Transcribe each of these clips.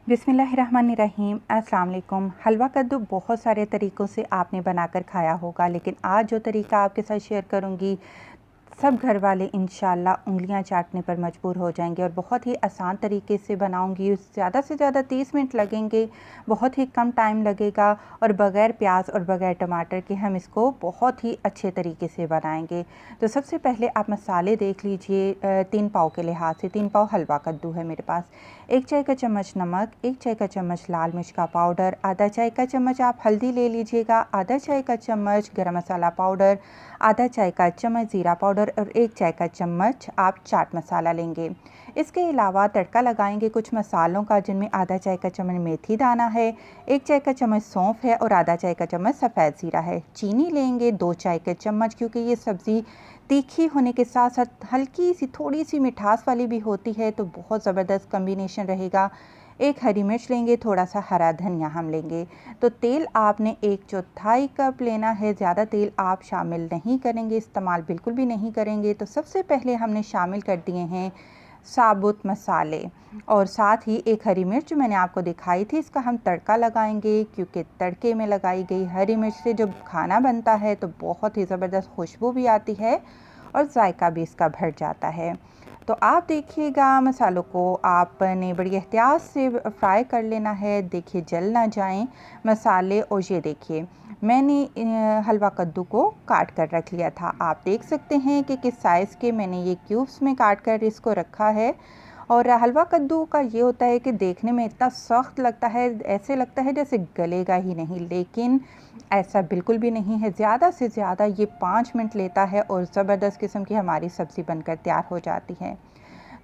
बिस्मिल्लाहिर्रहमानिर्रहीम। अस्सलाम वालेकुम। हलवा कद्दू बहुत सारे तरीक़ों से आपने बनाकर खाया होगा, लेकिन आज जो तरीका आपके साथ शेयर करूंगी सब घर वाले इंशाल्लाह उंगलियां चाटने पर मजबूर हो जाएंगे और बहुत ही आसान तरीके से बनाऊंगी। ज़्यादा से ज़्यादा 30 मिनट लगेंगे, बहुत ही कम टाइम लगेगा और बग़ैर प्याज और बग़ैर टमाटर के हम इसको बहुत ही अच्छे तरीके से बनाएंगे। तो सबसे पहले आप मसाले देख लीजिए। 3 पाव के लिहाज से 3 पाव हलवा कद्दू है मेरे पास। 1 चाय का चम्मच नमक, 1 चाय का चम्मच लाल मिर्च का पाउडर, आधा चाय का चम्मच आप हल्दी ले लीजिएगा, आधा चाय का चम्मच गरम मसाला पाउडर, आधा चाय का चम्मच ज़ीरा पाउडर और 1 चाय का चम्मच आप चाट मसाला लेंगे। इसके अलावा तड़का लगाएंगे कुछ मसालों का, जिनमें आधा चाय का चम्मच मेथी दाना है, 1 चाय का चम्मच सौंफ है और आधा चाय का चम्मच सफ़ेद ज़ीरा है। चीनी लेंगे 2 चाय के चम्मच, क्योंकि ये सब्ज़ी तीखी होने के साथ साथ हल्की सी थोड़ी सी मिठास वाली भी होती है, तो बहुत ज़बरदस्त कम्बिनेशन रहेगा। 1 हरी मिर्च लेंगे, थोड़ा सा हरा धनिया हम लेंगे। तो तेल आपने 1/4 कप लेना है, ज़्यादा तेल आप शामिल नहीं करेंगे, इस्तेमाल बिल्कुल भी नहीं करेंगे। तो सबसे पहले हमने शामिल कर दिए हैं साबुत मसाले और साथ ही 1 हरी मिर्च जो मैंने आपको दिखाई थी, इसका हम तड़का लगाएंगे, क्योंकि तड़के में लगाई गई हरी मिर्च से जब खाना बनता है तो बहुत ही ज़बरदस्त खुशबू भी आती है और जायका भी इसका बढ़ जाता है। तो आप देखिएगा मसालों को आपने बड़ी एहतियात से फ्राई कर लेना है, देखिए जल ना जाएं मसाले। और ये देखिए मैंने हलवा कद्दू को काट कर रख लिया था। आप देख सकते हैं कि किस साइज़ के मैंने ये क्यूब्स में काट कर इसको रखा है। और हलवा कद्दू का ये होता है कि देखने में इतना सख्त लगता है, ऐसे लगता है जैसे गलेगा ही नहीं, लेकिन ऐसा बिल्कुल भी नहीं है। ज़्यादा से ज़्यादा ये 5 मिनट लेता है और ज़बरदस्त किस्म की हमारी सब्ज़ी बनकर तैयार हो जाती है।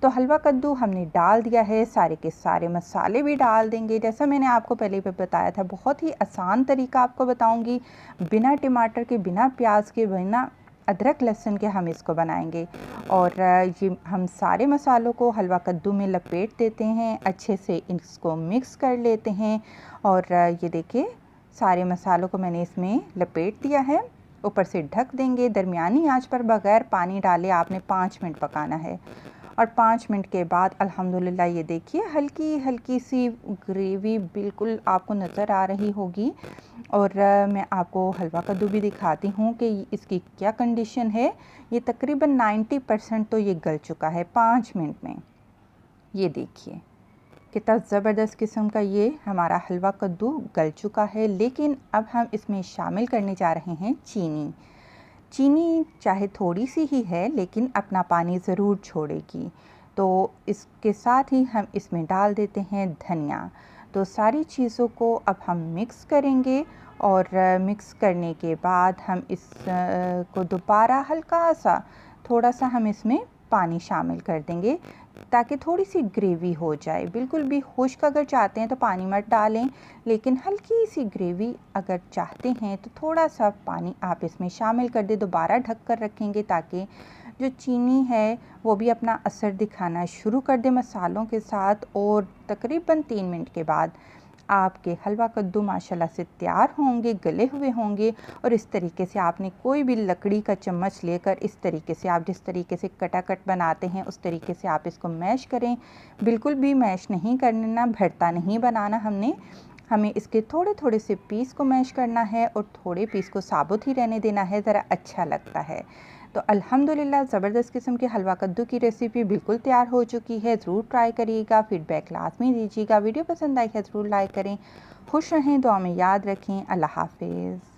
तो हलवा कद्दू हमने डाल दिया है, सारे के सारे मसाले भी डाल देंगे। जैसा मैंने आपको पहले भी बताया था, बहुत ही आसान तरीका आपको बताऊंगी, बिना टमाटर के, बिना प्याज के, बिना अदरक लहसुन के हम इसको बनाएंगे। और ये हम सारे मसालों को हलवा कद्दू में लपेट देते हैं, अच्छे से इसको मिक्स कर लेते हैं। और ये देखिए सारे मसालों को मैंने इसमें लपेट दिया है। ऊपर से ढक देंगे, दरमियानी आंच पर बग़ैर पानी डाले आपने 5 मिनट पकाना है। और 5 मिनट के बाद अल्हम्दुलिल्लाह ये देखिए हल्की हल्की सी ग्रेवी बिल्कुल आपको नज़र आ रही होगी। और मैं आपको हलवा कद्दू भी दिखाती हूँ कि इसकी क्या कंडीशन है। ये तकरीबन 90% तो ये गल चुका है 5 मिनट में। ये देखिए कितना ज़बरदस्त किस्म का ये हमारा हलवा कद्दू गल चुका है। लेकिन अब हम इसमें शामिल करने जा रहे हैं चीनी। चीनी चाहे थोड़ी सी ही है, लेकिन अपना पानी ज़रूर छोड़ेगी। तो इसके साथ ही हम इसमें डाल देते हैं धनिया। तो सारी चीज़ों को अब हम मिक्स करेंगे और मिक्स करने के बाद हम इस को दोबारा हल्का सा थोड़ा सा हम इसमें पानी शामिल कर देंगे, ताकि थोड़ी सी ग्रेवी हो जाए। बिल्कुल भी खुश्क अगर चाहते हैं तो पानी मत डालें, लेकिन हल्की सी ग्रेवी अगर चाहते हैं तो थोड़ा सा पानी आप इसमें शामिल कर दें। दोबारा ढक कर रखेंगे ताकि जो चीनी है वो भी अपना असर दिखाना शुरू कर दे मसालों के साथ। और तकरीबन 3 मिनट के बाद आपके हलवा कद्दू माशाल्लाह से तैयार होंगे, गले हुए होंगे। और इस तरीके से आपने कोई भी लकड़ी का चम्मच लेकर इस तरीके से आप जिस तरीके से कटाकट बनाते हैं उस तरीके से आप इसको मैश करें। बिल्कुल भी मैश नहीं करना, भरता नहीं बनाना हमें इसके थोड़े थोड़े से पीस को मैश करना है और थोड़े पीस को साबुत ही रहने देना है, ज़रा अच्छा लगता है। तो अल्हम्दुलिल्लाह ज़बरदस्त किस्म के हलवा कद्दू की रेसिपी बिल्कुल तैयार हो चुकी है। ज़रूर ट्राई करिएगा, फ़ीडबैक लाज़मी दीजिएगा। वीडियो पसंद आई है ज़रूर लाइक करें। खुश रहें, दुआ में याद रखें। अल्लाह हाफ़िज़।